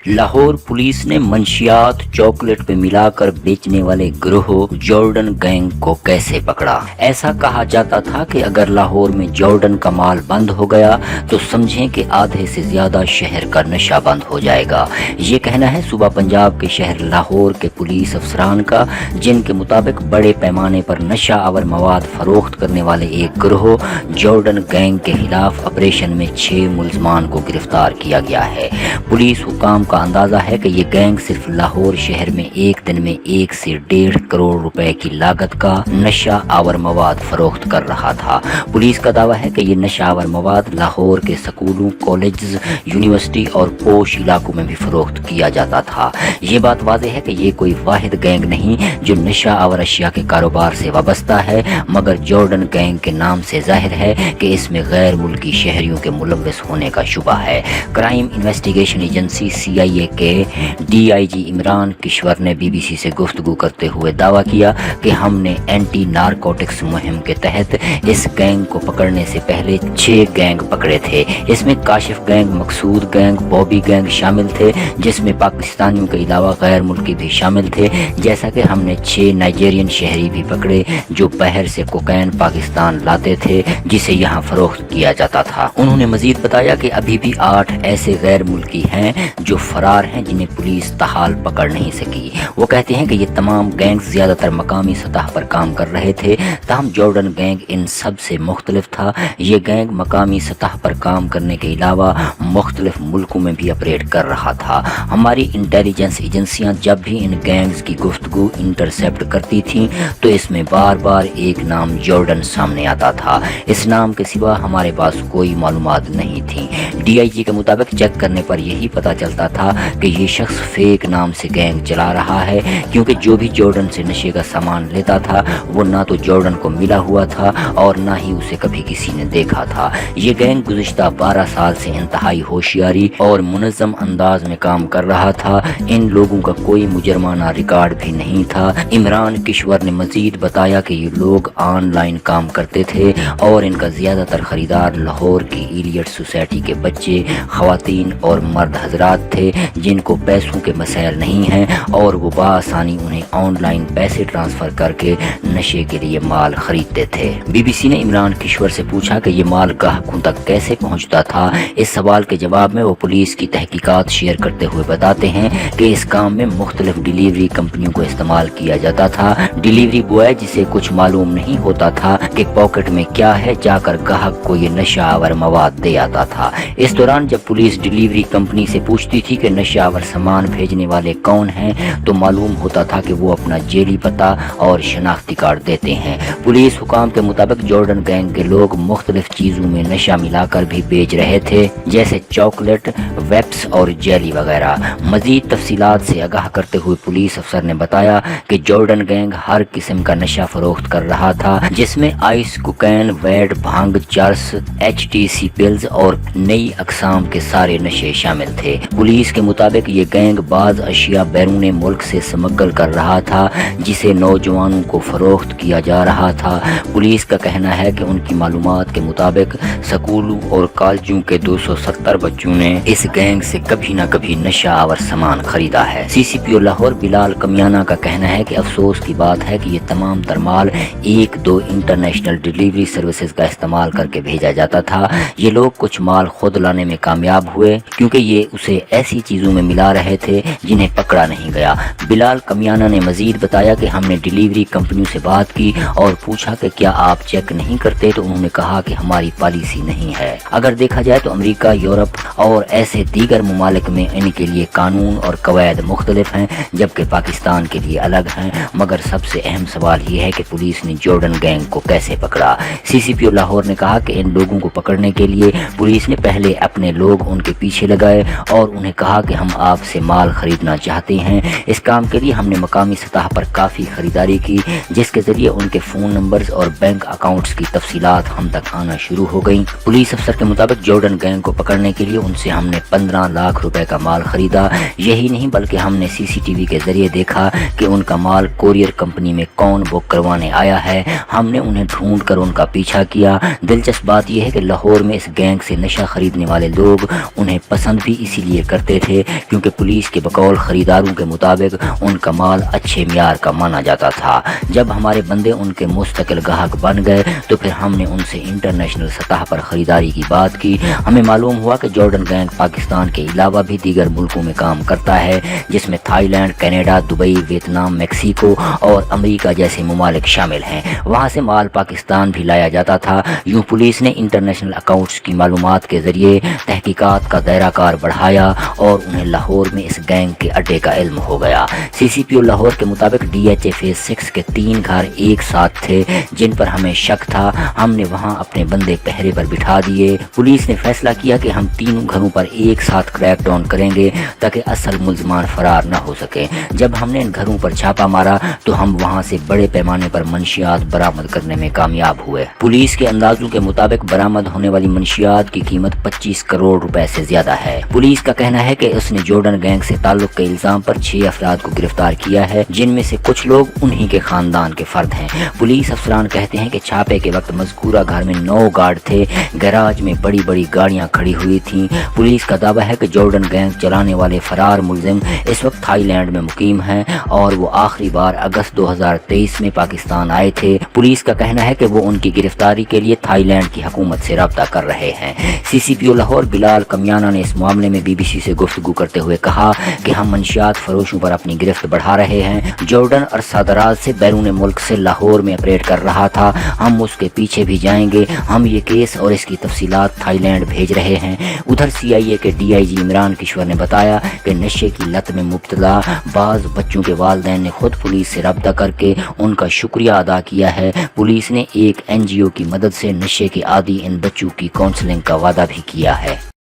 Lahore police ने मंशियात chocolate पे मिलाकर बेचने वाले गिरोह जॉर्डन गैंग को कैसे पकड़ा। ऐसा कहा जाता था कि अगर लाहौर में जॉर्डन का माल बंद हो गया तो समझें कि आधे से ज्यादा शहर का नशा बंद हो जाएगा। ये कहना है सूबा पंजाब के शहर लाहौर के पुलिस अफसरान का, जिनके मुताबिक बड़े पैमाने पर नशा आवर मवाद फरोख्त करने वाले एक गिरोह जॉर्डन गैंग के खिलाफ ऑपरेशन में 6 मुलजमान को गिरफ्तार किया गया है। पुलिस हुकाम का अंदाजा है कि ये गैंग सिर्फ लाहौर शहर में एक दिन में 1 से 1.5 करोड़ रुपए की लागत का नशा आवर मवाद फरोख्त कर रहा था। पुलिस का दावा है कि ये नशा आवर मवाद लाहौर के स्कूलों, कॉलेज, यूनिवर्सिटी और पोश इलाकों में भी फरोख्त किया जाता था। ये बात वाज़ेह है कि ये कोई वाहिद गैंग नहीं जो नशा आवर अशिया के कारोबार से वाबस्ता है, मगर जॉर्डन गैंग के नाम से जाहिर है कि इसमें गैर मुल्की शहरियों के मुलव्वस होने का शुबा है। क्राइम इन्वेस्टिगेशन एजेंसी CIA के DIG इमरान किश्वर ने BBC से गुफ्तगू करते हुए दावा किया कि हमने एंटी नारकोटिक्स मुहिम के तहत इस गैंग को पकड़ने से पहले 6 गैंग पकड़े थे। इसमें काशिफ गैंग, मकसूद गैंग, बॉबी गैंग शामिल थे, जिसमें पाकिस्तानियों के अलावा गैर मुल्की भी शामिल थे। जैसा कि हमने 6 नाइजीरियन शहरी भी पकड़े जो बाहर से कोकैन पाकिस्तान लाते थे, जिसे यहाँ फरोख्त किया जाता था। उन्होंने मजीद बताया कि अभी भी 8 ऐसे गैर मुल्की हैं जो फरार हैं, जिन्हें पुलिस ताहाल पकड़ नहीं सकी। वो कहते हैं कि ये तमाम गैंग ज्यादातर मकामी सतह पर काम कर रहे थे, ताहम जॉर्डन गैंग इन सब से मुख्तलिफ था। ये गैंग मकामी सतह पर काम करने के अलावा मुख्तलिफ मुल्कों में भी ऑपरेट कर रहा था। हमारी इंटेलिजेंस एजेंसियां जब भी इन गैंग्स की गुफ्तगू इंटरसेप्ट करती थीं तो इसमें बार बार एक नाम जॉर्डन सामने आता था। इस नाम के सिवा हमारे पास कोई मालूमात नहीं थी। DIG के मुताबिक चेक करने पर यही पता चलता था कि ये शख्स फेक नाम से गैंग चला रहा है, क्योंकि जो भी जॉर्डन से नशे का सामान लेता था वो ना तो जॉर्डन को मिला हुआ था और ना ही उसे कभी किसी ने देखा था। ये गैंग गुज़िश्ता 12 साल से इंतहाई होशियारी और मुनज़्ज़म अंदाज में काम कर रहा था। इन लोगों का कोई मुजरमाना रिकॉर्ड भी नहीं था। इमरान किश्वर ने मजीद बताया कि ये लोग ऑनलाइन काम करते थे और इनका ज़्यादातर खरीदार लाहौर की इलियट सोसाइटी के बच्चे, ख़वातीन और मर्द हजरात थे, जिनको पैसों के मसाइल नहीं हैं और वो बआसानी उन्हें ऑनलाइन पैसे ट्रांसफ़र करके नशे के लिए माल खरीदते थे। BBC ने इमरान किश्वर से पूछा कि ये माल ग्राहकों तक कैसे पहुंचता था। इस सवाल के जवाब में वो पुलिस की तहकीकात शेयर करते हुए बताते हैं कि इस काम में मुख्तलिफ डिलीवरी कंपनियों को इस्तेमाल किया जाता था। डिलीवरी बॉय, जिसे कुछ मालूम नहीं होता था कि पॉकेट में क्या है, जाकर ग्राहक को ये नशा आवर मवाद दे आता था। इस दौरान जब पुलिस डिलीवरी कंपनी से पूछती थी कि नशा आवर सामान भेजने वाले कौन हैं, तो मालूम होता था कि वो अपना जेली पता और शनाख्ती कार्ड देते हैं। पुलिस हुकाम के मुताबिक जॉर्डन गैंग के लोग मुख्तलिफ चीज़ों में नशा मिलाकर भी बेच रहे थे, जैसे चॉकलेट, वेप्स और जेली वगैरह। मजीद तफसीलात से आगाह करते हुए पुलिस अफसर ने बताया कि जॉर्डन गैंग हर किस्म का नशा फरोख्त कर रहा था, जिसमें आइस, कोकैन, वैड, भांग, चरस, HTC पिल्स और नई अकसाम के सारे नशे शामिल थे। पुलिस के मुताबिक ये गैंग बाज अशिया बैरून मुल्क से स्मगल कर रहा था, जिसे नौजवानों को फरोख्त किया जा रहा था। पुलिस का कहना है कि उनकी मालूमात के मुताबिक स्कूलों और कॉलेजों के 270 बच्चों ने इस गैंग से कभी न कभी नशा आवर सामान खरीदा है। CCPO लाहौर बिलाल कमियाना का कहना है कि अफसोस की बात है कि ये तमाम तरमाल 1-2 इंटरनेशनल डिलीवरी सर्विसेज का इस्तेमाल करके भेजा जाता था। ये लोग कुछ माल खुद लाने में कामयाब हुए, क्योंकि ये उसे ऐसी चीज़ों में मिला रहे थे जिन्हें पकड़ा नहीं गया। बिलाल कमियाना ने मजीद बताया कि हमने डिलीवरी कंपनियों से बात की और पूछा कि क्या आप चेक नहीं करते, तो उन्होंने कहा कि हमारी पॉलिसी नहीं है। अगर देखा जाए तो अमेरिका, यूरोप और ऐसे दीगर ममालिक में इनके लिए कानून और कवायद मुख्तलिफ हैं, जबकि पाकिस्तान के लिए अलग हैं। मगर सबसे अहम सवाल ये है कि पुलिस ने जॉर्डन गैंग को कैसे पकड़ा। CCPO लाहौर ने कहा कि इन लोगों को पकड़ने के लिए पुलिस ने पहले अपने लोग उनके पीछे लगाए और उन्हें कहा कि हम आपसे माल खरीदना चाहते हैं। इस काम के लिए हमने मकामी सतह पर काफ़ी खरीदारी की, जिसके जरिए उनके फ़ोन नंबर्स और बैंक अकाउंट्स की तफसीलात हम तक आना शुरू हो गई। पुलिस अफसर के मुताबिक जॉर्डन गैंग को पकड़ने के लिए उनसे हमने 15 लाख रुपए का माल खरीदा। यही नहीं बल्कि हमने CCTV के जरिए देखा कि उनका माल कोरियर कंपनी में कौन बुक करवाने आया है। हमने उन्हें ढूंढ कर उनका पीछा किया। दिलचस्प बात यह है कि लाहौर में इस गैंग से नशा खरीदने वाले लोग उन्हें पसंद भी इसीलिए करते کرتے تھے کیونکہ پولیس کے بقول خریداروں کے مطابق ان کا مال اچھے معیار کا مانا جاتا تھا۔ جب ہمارے بندے ان کے مستقل گاہک بن گئے تو پھر ہم نے ان سے انٹرنیشنل سطح پر خریداری کی بات کی۔ ہمیں معلوم ہوا کہ جارڈن گینگ پاکستان کے علاوہ بھی دیگر ملکوں میں کام کرتا ہے، جس میں Thailand, Canada, Dubai, Vietnam, Mexico اور امریکہ جیسے ممالک شامل ہیں۔ وہاں سے مال پاکستان بھی لایا جاتا تھا۔ یوں پولیس نے انٹرنیشنل اکاؤنٹس کی معلومات کے ذریعے تحقیقات کا دائرہ کار بڑھایا اور انہیں لاہور میں اس گینگ کے اڈے کا علم ہو گیا۔ سی سی پی او لاہور کے مطابق ڈی ایچ اے فیز 6 کے 3 گھر ایک ساتھ تھے جن پر ہمیں شک تھا۔ ہم نے وہاں اپنے بندے پہرے پر بٹھا دیے۔ پولیس نے فیصلہ کیا کہ ہم تینوں گھروں پر ایک ساتھ کریک ڈاؤن کریں گے تاکہ اصل ملزمان فرار نہ ہو سکے۔ جب ہم نے ان گھروں پر چھاپا مارا تو ہم وہاں سے بڑے پیمانے پر منشیات برآمد کرنے میں کامیاب ہوئے۔ پولیس کے اندازوں کے مطابق برآمد ہونے والی منشیات کی قیمت 25 کروڑ روپے سے زیادہ ہے۔ پولیس کا کہنا ہے کہ اس نے جارڈن گینگ سے تعلق کے الزام پر 6 افراد کو گرفتار کیا ہے جن میں سے کچھ لوگ انہی کے خاندان کے فرد ہیں۔ پولیس افسران کہتے ہیں کہ چھاپے کے وقت مذکورہ گھر میں 9 گارڈ تھے۔ گیراج میں بڑی بڑی گاڑیاں کھڑی ہوئی تھیں۔ پولیس کا دعویٰ ہے کہ جارڈن گینگ چلانے والے فرار ملزم اس وقت تھائی لینڈ میں مقیم ہیں اور وہ آخری بار اگست 2023 میں پاکستان آئے تھے۔ پولیس کا کہنا ہے کہ وہ ان کی گرفتاری کے لیے تھائی لینڈ کی حکومت سے رابطہ کر رہے ہیں۔ سی سی پی او لاہور بلال کمیانہ نے اس معاملے میں بی بی سی سے گفتگو کرتے ہوئے کہا کہ ہم منشیات فروشوں پر اپنی گرفت بڑھا رہے ہیں۔ جارڈن عرصہ دراز سے بیرون ملک سے لاہور میں آپریٹ کر رہا تھا۔ ہم اس کے پیچھے بھی جائیں گے۔ ہم یہ کیس اور اس کی تفصیلات تھائی لینڈ بھیج رہے ہیں۔ ادھر سی آئی اے کے ڈی آئی جی عمران کشور نے بتایا کہ نشے کی لت میں مبتلا بعض بچوں کے والدین نے خود پولیس سے رابطہ کر کے ان کا شکریہ ادا کیا ہے۔ پولیس نے ایک این جی او کی مدد سے نشے کے عادی ان بچوں کی کاؤنسلنگ کا وعدہ بھی کیا ہے۔